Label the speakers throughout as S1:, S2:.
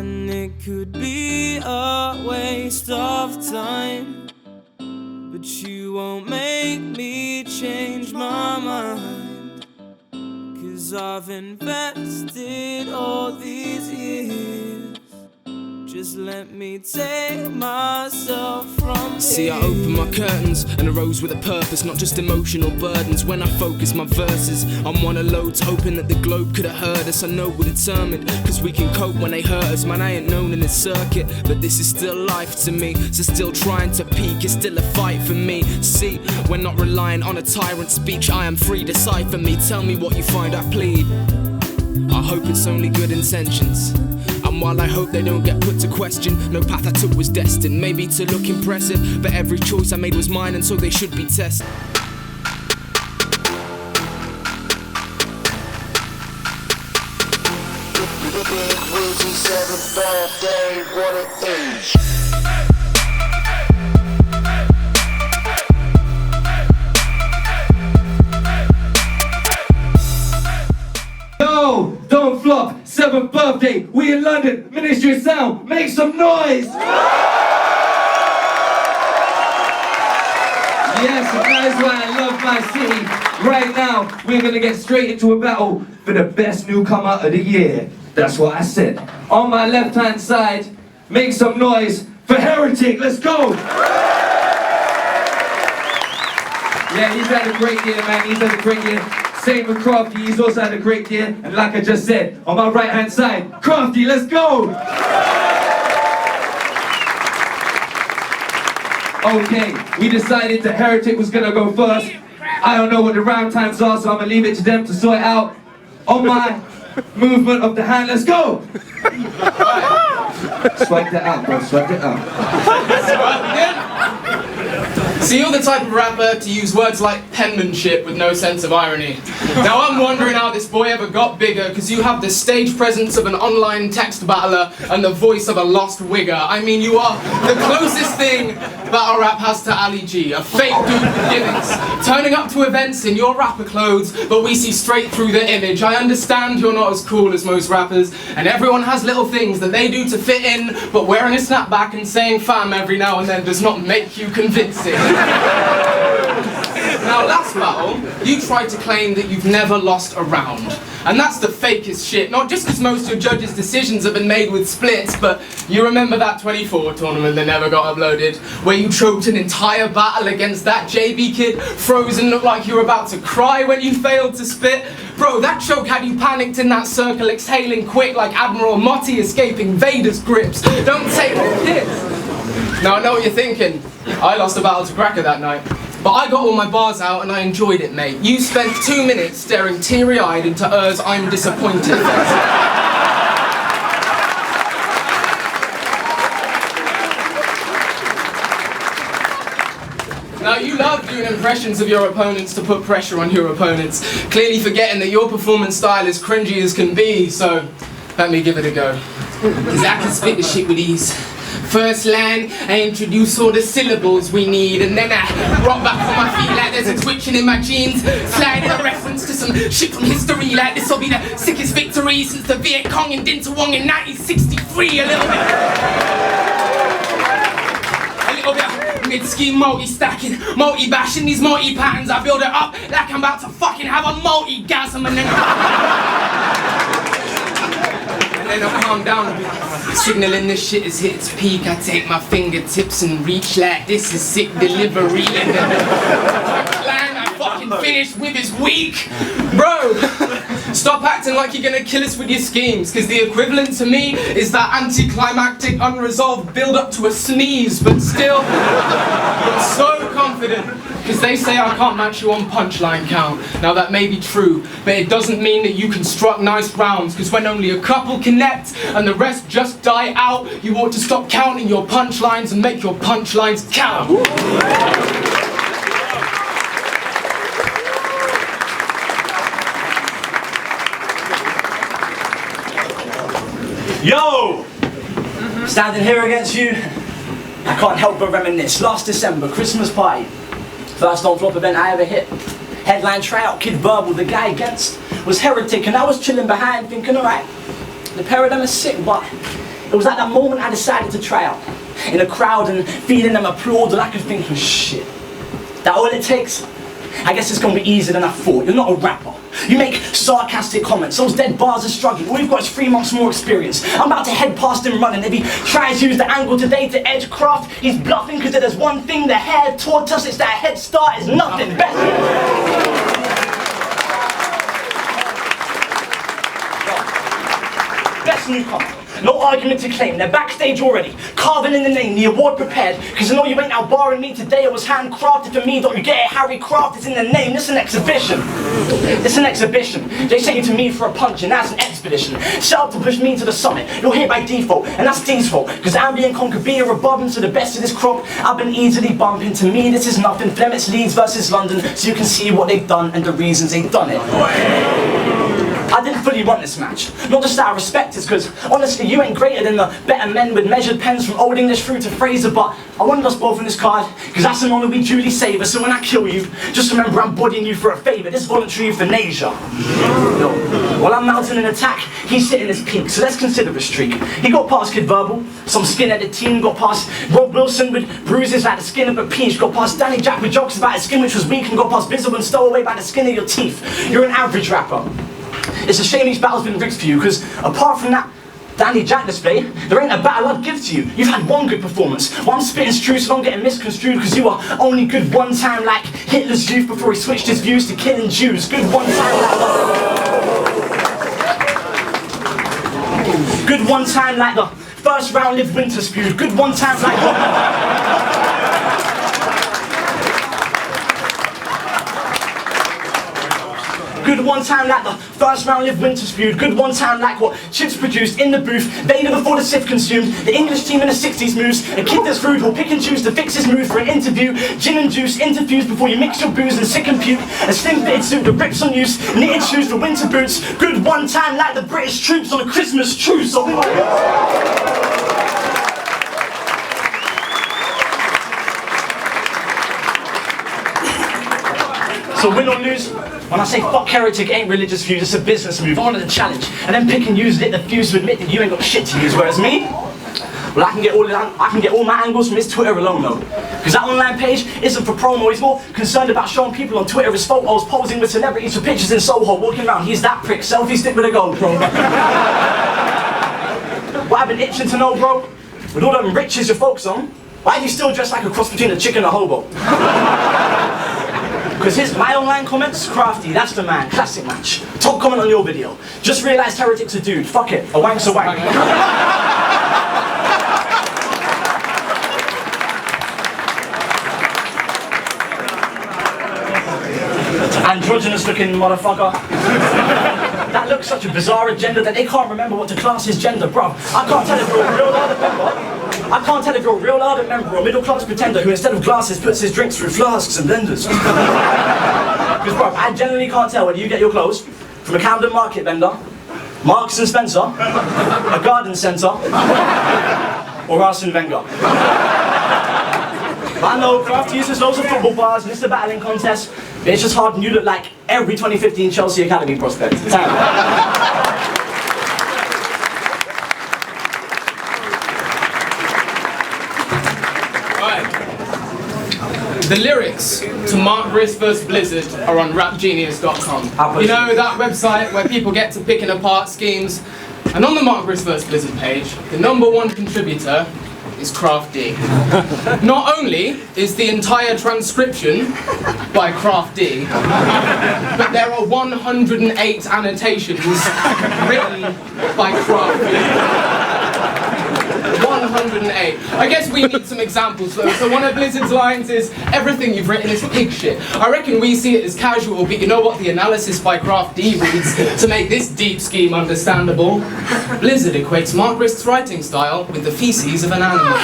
S1: And it could be a waste of time, but you won't make me change my mind. 'Cause I've invested all these years, just let me take myself from
S2: See,
S1: here.
S2: I open my curtains and arose with a purpose, not just emotional burdens. When I focus my verses on one of loads, hoping that the globe could have heard us. I know we're determined, cause we can cope when they hurt us. Man, I ain't known in this circuit, but this is still life to me. So still trying to peak, it's still a fight for me. See, we're not relying on a tyrant's speech. I am free, decipher me, tell me what you find I plead. I hope it's only good intentions, and while I hope they don't get put to question, no path I took was destined, maybe to look impressive, but every choice I made was mine, and so they should be tested.
S3: Yo, don't flop, 7th birthday, we in London, Ministry of Sound, make some noise! Yes, and that is why I love my city. Right now, we're gonna get straight into a battle for the best newcomer of the year. That's what I said. On my left-hand side, make some noise for Heretic, let's go! Yeah, he's had a great year, man, he's had a great year. Same with Crafty, he's also had a great year. And like I just said, on my right-hand side, Crafty, let's go! Okay, we decided that Heretic was gonna go first. I don't know what the round times are, so I'm gonna leave it to them to sort it out. On my movement of the hand, let's go! Swipe that out, bro, swipe it out.
S2: See, you're the type of rapper to use words like penmanship with no sense of irony. Now I'm wondering how this boy ever got bigger, because you have the stage presence of an online text battler and the voice of a lost wigger. I mean, you are the closest thing battle rap has to Ali G, a fake dude with gimmicks, turning up to events in your rapper clothes, but we see straight through the image. I understand you're not as cool as most rappers, and everyone has little things that they do to fit in, but wearing a snapback and saying fam every now and then does not make you convincing. Now, last battle, you tried to claim that you've never lost a round. And that's the fakest shit, not just because most of your judges' decisions have been made with splits, but you remember that 24 tournament that never got uploaded, where you choked an entire battle against that JB kid, froze and looked like you were about to cry when you failed to spit? Bro, that choke had you panicked in that circle, exhaling quick like Admiral Motti escaping Vader's grips. Don't take the piss. Now, I know what you're thinking. I lost a battle to Cracker that night. But I got all my bars out and I enjoyed it, mate. You spent 2 minutes staring teary-eyed into Ur's I'm disappointed. Now, you love doing impressions of your opponents to put pressure on your opponents, clearly forgetting that your performance style is cringy as can be, so let me give it a go. Because I can spit the shit with ease. First line, I introduce all the syllables we need, and then I rock back on my feet like there's a twitching in my jeans. Slide in a reference to some shit from history, like this'll be the sickest victory since the Viet Cong in Din Tawong in 1963. A little bit of mid-scheme multi-stacking, multi-bashing these multi-patterns. I build it up like I'm about to fucking have a multi-gasm, and then I'll calm down a bit. Signalling this shit has hit its peak. I take my fingertips and reach like this is sick delivery. And then I fucking finish with his weak. Bro, stop acting like you're gonna kill us with your schemes, because the equivalent to me is that anticlimactic, unresolved build up to a sneeze, but still, I'm so confident. Because they say I can't match you on punchline count. Now that may be true, but it doesn't mean that you construct nice rounds, because when only a couple connect and the rest just die out, you ought to stop counting your punchlines and make your punchlines count.
S4: Yo! Standing here against you, I can't help but reminisce. Last December, Christmas party. First non-flop event I ever hit. Headline tryout, Kid Verbal. The guy against was Heretic, and I was chilling behind thinking, alright, the pair of them are sick, but It was at that moment I decided to try out. In a crowd and feeling them applaud, all I could think was, shit, that all it takes? I guess it's gonna be easier than I thought. You're not a rapper. You make sarcastic comments. Those dead bars are struggling. All you've got is 3 months more experience. I'm about to head past him running. If he tries to use the angle today to edge craft, he's bluffing because there's one thing the hair taught us, it's that head start is nothing better. Best newcomer. No argument to claim, they're backstage already, carving in the name, the award prepared, because I know you ain't out barring me today, it was handcrafted for me, don't you get it, Harry Craft is in the name, this is an exhibition. It's an exhibition, they sent you to me for a punch and that's an expedition, set up to push me to the summit, you're here by default, and that's D's fault, because ambient conquer beer above and to the best of this crop, I've been easily bumping, to me this is nothing, for them it's Leeds versus London, so you can see what they've done and the reasons they've done it. I didn't fully want this match. Not just out of respect, it's because, honestly, you ain't greater than the better men with measured pens from Old English through to Fraser, but I wanted us both in this card, because that's an honour we duly savour, so when I kill you, just remember I'm bodying you for a favour, this voluntary euthanasia. While I'm mounting an attack, he's sitting his peak, so let's consider a streak. He got past Kid Verbal, some skin-headed team, got past Rob Wilson with bruises like the skin of a peach, got past Danny Jack with jokes about his skin which was weak, and got past Bizzle and Stowaway by the skin of your teeth. You're an average rapper. It's a shame each battle's been rigged for you, because apart from that Danny Jack display, there ain't a battle I'd give to you. You've had one good performance. One spitting's true, so don't get it misconstrued, because you were only good one time like Hitler's youth before he switched his views to killing Jews. Good one time like the... Good one time like the first round lived winter spewed. Good one time like the... Good one time like the first round lived winter spewed. Good one time like what Chips produced in the booth. Vader before the Sith consumed. The English team in the 60s moves. A kid that's rude will pick and choose to fix his mood for an interview. Gin and juice interviews before you mix your booze and sick and puke. A slim fitted suit that rips on use. Knitted shoes for winter boots. Good one time like the British troops on a Christmas truce. So win or lose, when I say fuck heretic ain't religious views, it's a business move. I wanted a challenge, and then pick and use lit the fuse to admit that you ain't got shit to use, whereas me, well I can get all my angles from his Twitter alone though. Because that online page isn't for promo, he's more concerned about showing people on Twitter his photos, posing with celebrities for pictures in Soho, walking around, he's that prick, selfie stick with a GoPro. What I've been itching to know, bro, with all them riches your folks on, why do you still dress like a cross between a chick and a hobo? Because my online comments, crafty, that's the man, classic match. Top comment on your video. Just realised Heretic's a dude, fuck it, a wank's a wank. Androgynous looking motherfucker. That looks such a bizarre agenda that they can't remember what to class as gender, bruv. I can't tell if you're a real ardent member. I can't tell if you're a real ardent member or a middle class pretender who instead of glasses puts his drinks through flasks and blenders. Because bruv, I genuinely can't tell whether you get your clothes from a Camden Market vendor, Marks and Spencer, a garden centre, or Arsene Wenger. I know Kraft uses loads of football bars and it's a battling contest, but it's just hard and you look like every 2015 Chelsea Academy prospect.
S2: The lyrics to Mark Brisk vs Blizzard are on rapgenius.com. You know, that website where people get to picking apart schemes. And on the Mark Brisk vs Blizzard page, the #1 contributor is Craft D. Not only is the entire transcription by Craft D, but there are 108 annotations written by Craft D. 108. I guess we need some examples though. So one of Blizzard's lines is, everything you've written is pig shit. I reckon we see it as casual, but you know what the analysis by Craft D reads to make this deep scheme understandable? Blizzard equates Mark Brisk's writing style with the feces of an animal.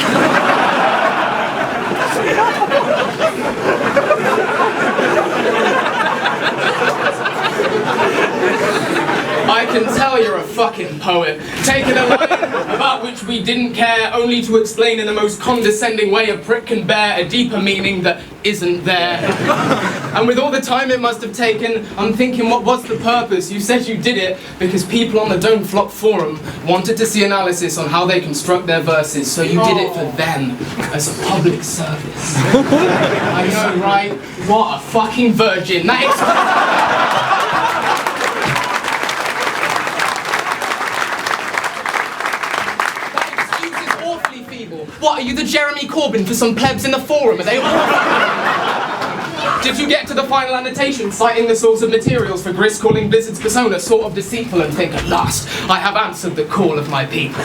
S2: I can tell you're a fucking poet. Taking a line about which we didn't care, only to explain in the most condescending way a prick can bear a deeper meaning that isn't there. And with all the time it must have taken, I'm thinking, what was the purpose? You said you did it because people on the Don't Flop forum wanted to see analysis on how they construct their verses, so you did it for them, as a public service. I know, right? What a fucking virgin. That excuse is awfully feeble. What, are you the Jeremy Corbyn for some plebs in the forum? Are they Did you get to the final annotation citing the source of materials for Gris calling Blizzard's persona sort of deceitful and think, at last, I have answered the call of my people?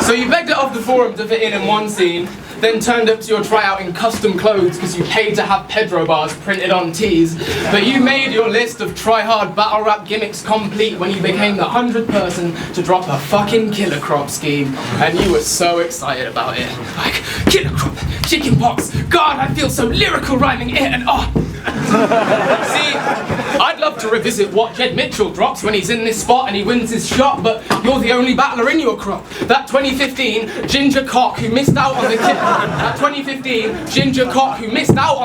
S2: So you begged it off the forum to fit in one scene, then turned up to your tryout in custom clothes because you paid to have Pedro bars printed on tees. But you made your list of try-hard battle rap gimmicks complete when you became the 100th person to drop a fucking killer crop scheme. And you were so excited about it. Like, killer crop, chicken pox, God, I feel so lyrical rhyming it and oh. See, I'd love to revisit what Jed Mitchell drops when he's in this spot and he wins his shot, but you're the only battler in your crop. That 2015 ginger cock who missed out on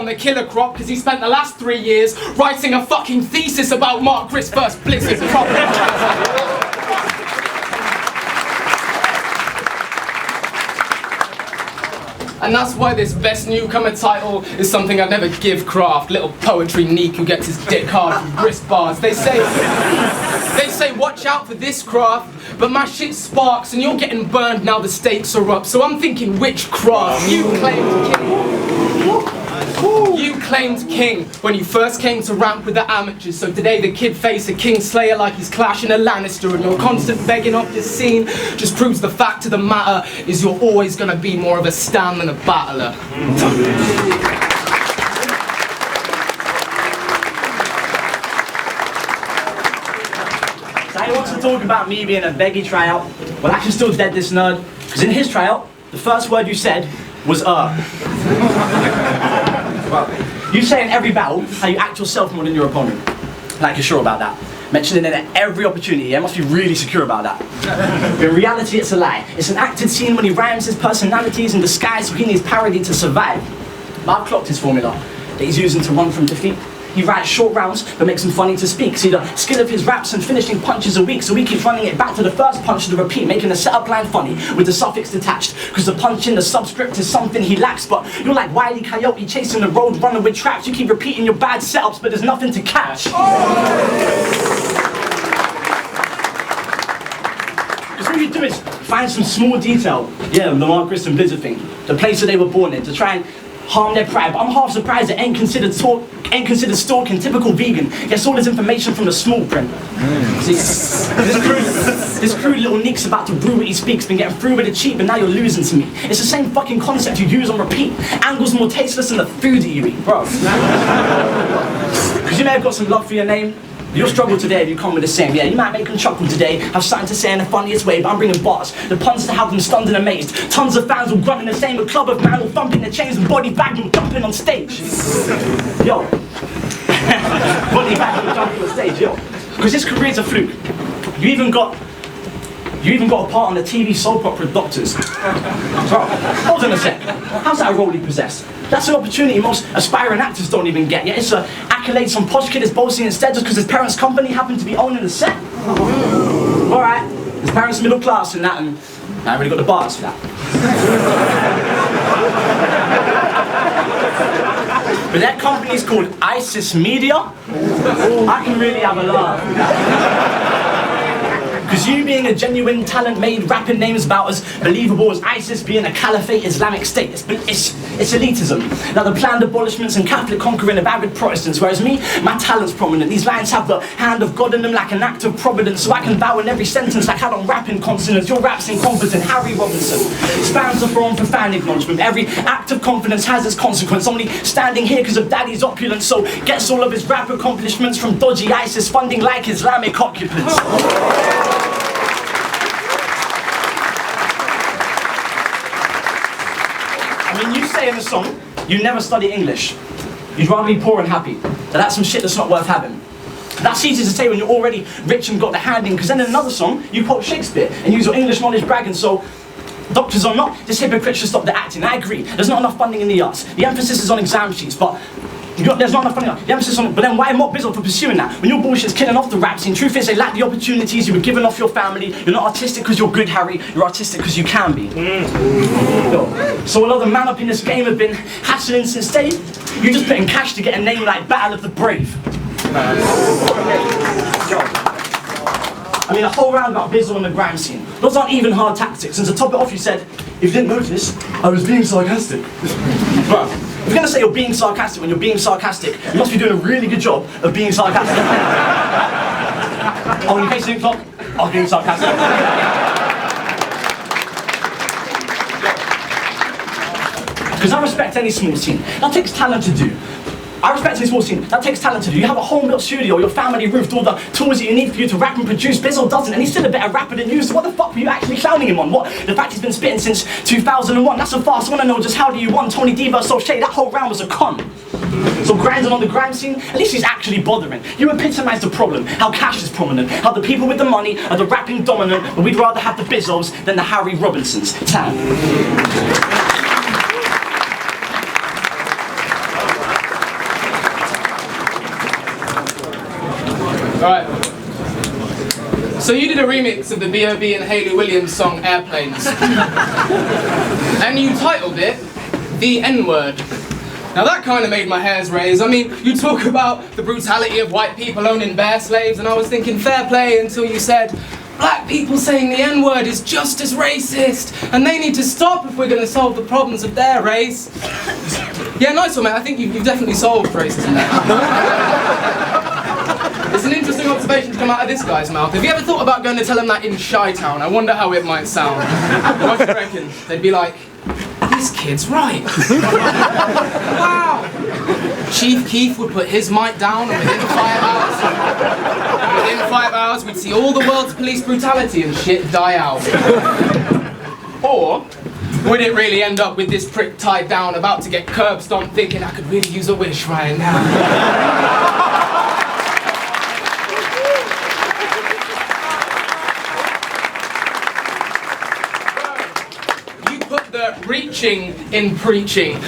S2: the killer crop because he spent the last 3 years writing a fucking thesis about Mark Gris versus Blizzard crop. And that's why this best newcomer title is something I'd never give Kraft. Little poetry neek who gets his dick hard from grist bars. They say, watch out for this Kraft, but my shit sparks and you're getting burned now the stakes are up. So I'm thinking witchcraft. You claimed king when you first came to ramp with the amateurs. So today the kid faced a king slayer like he's clashing a Lannister, and your constant begging off this scene just proves the fact of the matter is you're always gonna be more of a stan than a battler.
S4: So he wants to talk about me being a beggy tryout. Well, I can still dead this nerd, because in his tryout, the first word you said was You say in every battle how you act yourself more than your opponent. Like you're sure about that. Mentioning it at every opportunity, yeah? Must be really secure about that. But in reality, it's a lie. It's an acted scene when he rhymes his personalities in disguise so he needs parody to survive. But I've clocked his formula that he's using to run from defeat. He writes short rounds but makes them funny to speak. See, the skill of his raps and finishing punches are weak, so he keeps running it back to the first punch to repeat, making the setup line funny with the suffix detached. Because the punch in the subscript is something he lacks, but you're like Wile E. Coyote chasing the road running with traps. You keep repeating your bad setups, but there's nothing to catch. Because all you do is find some small detail, yeah, the Mark Gris and Blizzard thing, the place that they were born in, to try and harm their pride. But I'm half surprised it ain't considered stalking. Typical vegan gets all his information from the small print. See, this crude little Nick's about to brew what he speaks, been getting through with it cheap, and now you're losing to me. It's the same fucking concept you use on repeat. Angles more tasteless than the food that you eat, bro. Because you may have got some love for your name. You'll struggle today if you come with the same. Yeah, you might make them chuckle today, have something to say in the funniest way, but I'm bringing bars, the puns to have them stunned and amazed. Tons of fans will grunt in the same, a club of man will thumping their chains and body bag them jumping on stage. Yo. Body bag them jumping on stage, yo. Because this career's a fluke. You even got a part on the TV soap opera Doctors. Bro, hold on a sec. How's that a role you possess? That's an opportunity most aspiring actors don't even get. Yeah, it's an accolade some posh kid is boasting instead just because his parents' company happened to be owning the set. Alright, his parents are middle class and that, and I ain't really got the bars for that. But that company's called ISIS Media. I can really have a laugh. Because you being a genuine talent made rapping names about as believable as ISIS being a caliphate Islamic state. It's elitism. Now the planned abolishments and Catholic conquering of avid Protestants, whereas me, my talent's prominent. These lines have the hand of God in them like an act of providence, so I can vow in every sentence like I don't rap in consonants. Your rap's incompetent, Harry Robinson. Spans the throne for fan acknowledgement. Every act of confidence has its consequence. Only standing here because of daddy's opulence, so gets all of his rap accomplishments from dodgy ISIS funding like Islamic occupants. I mean, you say in the song, you never study English. You'd rather be poor and happy. Now that's some shit that's not worth having. That's easy to say when you're already rich and got the hand in, because then in another song, you quote Shakespeare and use your English knowledge bragging, so doctors are not, this hypocrite should stop the acting. I agree, there's not enough funding in the arts. The emphasis is on exam sheets, but there's not enough funding. The emphasis on, but then why mock Bizzle for pursuing that? When your bullshit's killing off the rap scene, truth is they lack the opportunities, you were given off your family, you're not artistic because you're good, Harry, you're artistic because you can be. So although the man up in this game have been hassling since day, you just put in cash to get a name like Battle of the Brave. I mean, a whole round about Bizzle and the grime scene. Those aren't even hard tactics, and to top it off you said, if you didn't notice, I was being sarcastic. Bruh, if you're gonna say you're being sarcastic when you're being sarcastic, you must be doing a really good job of being sarcastic. Oh, in case you didn't clock, I was being sarcastic. Because I respect any small team. That takes talent to do. I respect any small team. That takes talent to do. You have a home-built studio, your family roofed, all the tools that you need for you to rap and produce. Bizzle doesn't, and he's still a better rapper than you, so what the fuck were you actually clowning him on? What? The fact he's been spitting since 2001, that's so fast. I wanna know just how do you won Tony D versus O'Shea, that whole round was a con. So grinding on the grime scene, at least he's actually bothering. You epitomise the problem, how cash is prominent, how the people with the money are the rapping dominant, but we'd rather have the Bizzles than the Harry Robinsons. Tam.
S2: Alright. So you did a remix of the B.O.B. and Hayley Williams song Airplanes. And you titled it The N-Word. Now that kind of made my hairs raise. I mean, you talk about the brutality of white people owning bear slaves, and I was thinking fair play until you said black people saying the N-word is just as racist, and they need to stop if we're going to solve the problems of their race. Yeah, nice one, mate. I think you've definitely solved racism there. It's an interesting observation to come out of this guy's mouth. Have you ever thought about going to tell him that in Chi-Town? I wonder how it might sound. What do you reckon? They'd be like, this kid's right. Wow. Chief Keef would put his mic down, and within 5 hours, we'd see all the world's police brutality and shit die out. Or would it really end up with this prick tied down, about to get curb stomped, thinking I could really use a wish right now? Reaching in preaching,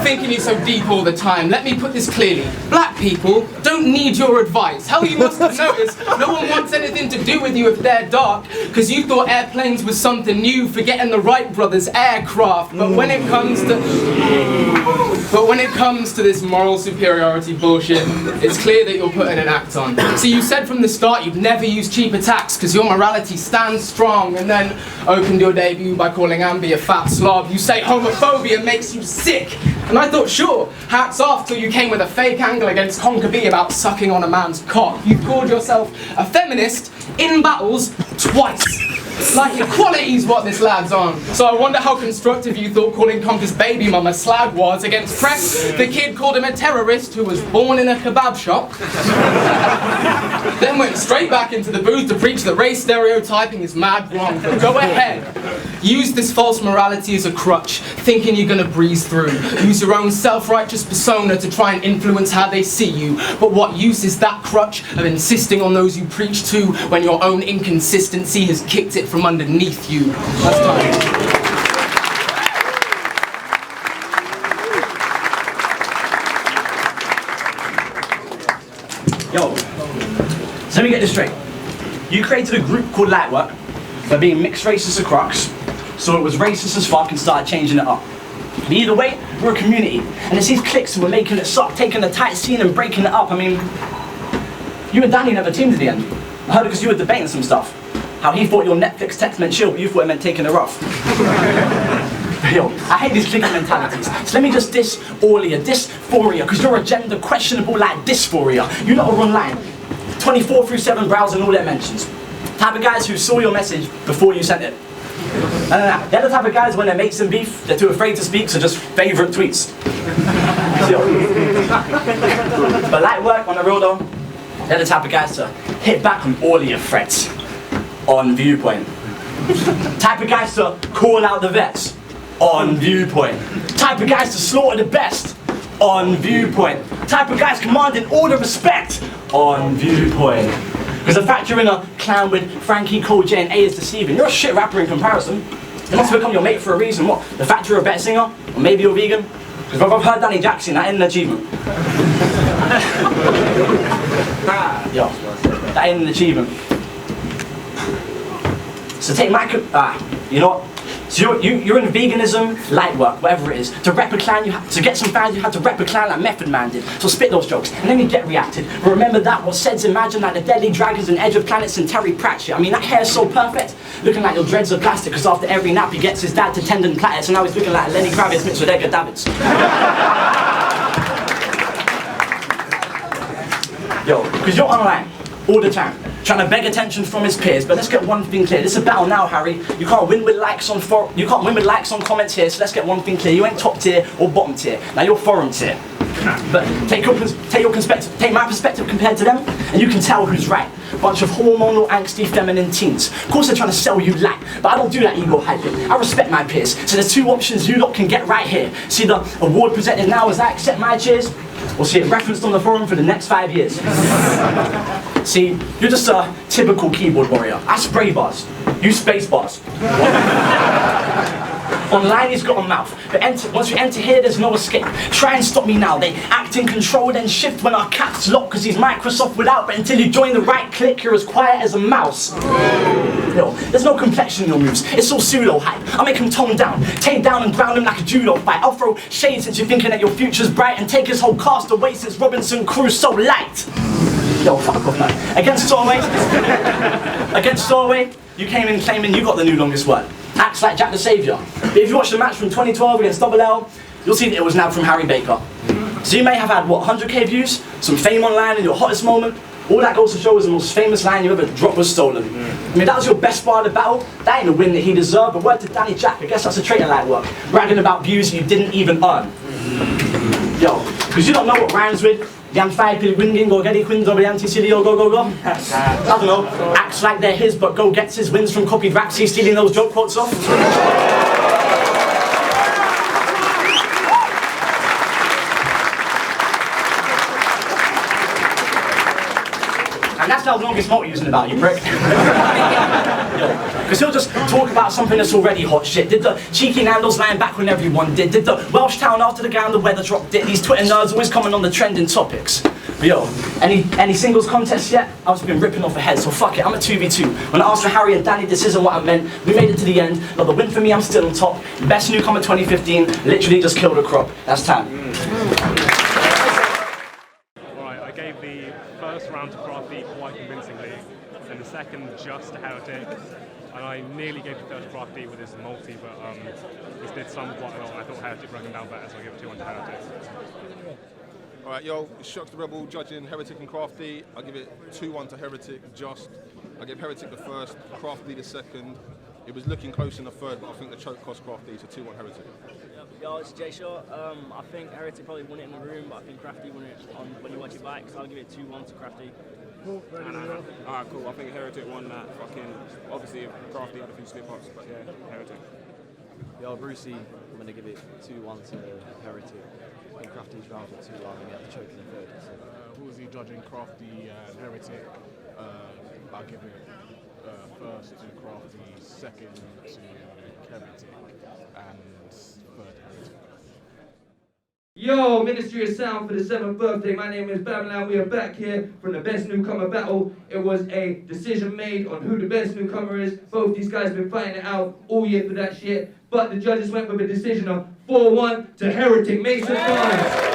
S2: thinking you're so deep all the time. Let me put this clearly. Black people don't need your advice. Hell, you must have noticed no one wants anything to do with you if they're dark, because you thought airplanes was something new, forgetting the Wright brothers' aircraft. But when it comes to this moral superiority bullshit, it's clear that you're putting an act on. See, you said from the start you'd never use cheap attacks because your morality stands strong, and then opened your debut by calling Ambi a fat slob. You say homophobia makes you sick. And I thought, sure, hats off till you came with a fake angle against Conker B about sucking on a man's cock. You called yourself a feminist in battles twice. Like equality's what this lad's on. So I wonder how constructive you thought calling Conker's baby mum a slag was against press. The kid called him a terrorist who was born in a kebab shop. Then went straight back into the booth to preach that race stereotyping is mad wrong. But go ahead. Use this false morality as a crutch, thinking you're gonna breeze through. Use your own self-righteous persona to try and influence how they see you. But what use is that crutch of insisting on those you preach to when your own inconsistency has kicked it from underneath you? That's time.
S4: Yo, so let me get this straight. You created a group called Lightwork by being mixed racist as crux, so it was racist as fuck and started changing it up. But either way, we're a community, and it's these cliques who are making it suck, taking the tight scene and breaking it up. I mean, you and Danny never teamed at the end. I heard it because you were debating some stuff. How he thought your Netflix text meant chill, but you thought it meant taking it rough. Yo, I hate these cliquey mentalities. So let me just diss all of you, dysphoria, because your agenda questionable like dysphoria. You lot are online, 24/7 browsing all their mentions. Type of guys who saw your message before you sent it. No. They're the type of guys when their mates in beef, they're too afraid to speak, so just favourite tweets. But light work on the real though, they're the type of guys to hit back on all of your threats on Viewpoint. Type of guys to call out the vets on Viewpoint. Type of guys to slaughter the best on Viewpoint. Type of guys commanding all the respect on Viewpoint. Because the fact you're in a clan with Frankie, Cole, J and A is deceiving. You're a shit rapper in comparison. They must have become your mate for a reason. What? The fact you're a better singer? Or maybe you're vegan? Because I've heard Danny Jackson, that ain't an achievement. Yo, that ain't an achievement. So take my, you know what? So you're in veganism, light work, whatever it is. To rep a clan, to get some fans, you had to rep a clan like Method Man did. So spit those jokes, and then you get reacted. But remember that, what Seds imagine, like the Deadly Dragons and Edge of Planets and Terry Pratchett. I mean, that hair's so perfect. Looking like your dreads are plastic, because after every nap he gets his dad to tendon plait it, so now he's looking like Lenny Kravitz mixed with Edgar Davids. Yo, because you're online all the time, trying to beg attention from his peers. But let's get one thing clear. This is a battle now, Harry. You can't win with likes on comments here. So let's get one thing clear. You ain't top tier or bottom tier. Now you're forum tier. But take my perspective compared to them, and you can tell who's right. Bunch of hormonal, angsty, feminine teens. Of course they're trying to sell you light, but I don't do that ego hyping. I respect my peers. So there's two options you lot can get right here. See the award presented now as I accept my cheers, or see it referenced on the forum for the next 5 years. See, you're just a typical keyboard warrior. I spray bars, you space bars. Online he's got a mouth, but once you enter here there's no escape. Try and stop me now, they act in control then shift when our caps lock, cause he's Microsoft without, but until you join the right click you're as quiet as a mouse. Yo, there's no complexion in your moves, it's all pseudo hype. I'll make him tone down, take down and ground him like a judo fight. I'll throw shade since you're thinking that your future's bright, and take his whole cast away since Robinson Crusoe light. Yo, fuck off man. Against Solway, you came in claiming you got the new longest word. Acts like Jack the Saviour. But if you watch the match from 2012 against Double L, you'll see that it was nabbed from Harry Baker. So you may have had, what, 100k views, some fame online in your hottest moment. All that goes to show was the most famous line you ever dropped was stolen. I mean, that was your best part of the battle. That ain't a win that he deserved, but word to Danny Jack, I guess that's a trait of light work. Bragging about views you didn't even earn. Yo, because you don't know what rhymes with. Yan 5 pil winging go get quins over anti silly go go go. I don't know, acts like they're his but go gets his wins from copied raps, he's stealing those joke quotes off. And that's how longest moat using about, you prick. Because he'll just talk about something that's already hot shit. Did the cheeky Nando's lying back when everyone did? Did the Welsh town after the game the weather dropped it? These Twitter nerds always coming on the trending topics. But yo, any singles contests yet? I've just been ripping off a head, so fuck it, I'm a 2v2. When I asked for Harry and Danny, this isn't what I meant. We made it to the end. Not the win for me, I'm still on top. Best newcomer 2015, literally just killed a crop. That's time.
S5: Right, I gave the first round to Crafty quite convincingly, and the second just to Heretic. And I nearly gave the third to Crafty with his multi, but he did some quite a lot. I thought Heretic broke him down better, so I gave it 2-1 to Heretic.
S6: Alright, yo, Shox the Rebel judging Heretic and Crafty. I give it 2-1 to Heretic, just. I give Heretic the first, Crafty the second. It was looking close in the third, but I think the choke cost Crafty, so 2-1 Heretic.
S7: Yo, it's Jay Shaw. I think Heretic probably won it in the room, but I think Crafty won it when you watch it back, so I'll give it 2-1 to Crafty.
S8: Cool. Alright, cool. I think Heretic won that. Obviously, Crafty had a few slip-ups, but yeah, Heretic.
S9: Yo, Brucey, I'm going to give it 2-1 to Heretic. I think Crafty's round for too long and he had the choke in the third. So.
S10: Who was he judging? Crafty and Heretic. I'll give it first to Crafty, second to Heretic, and third Heretic.
S3: Yo, Ministry of Sound for the 7th birthday. My name is Babylon. We are back here from the best newcomer battle. It was a decision made on who the best newcomer is. Both these guys have been fighting it out all year for that shit. But the judges went with a decision of 4-1 to Heretic. Make some noise.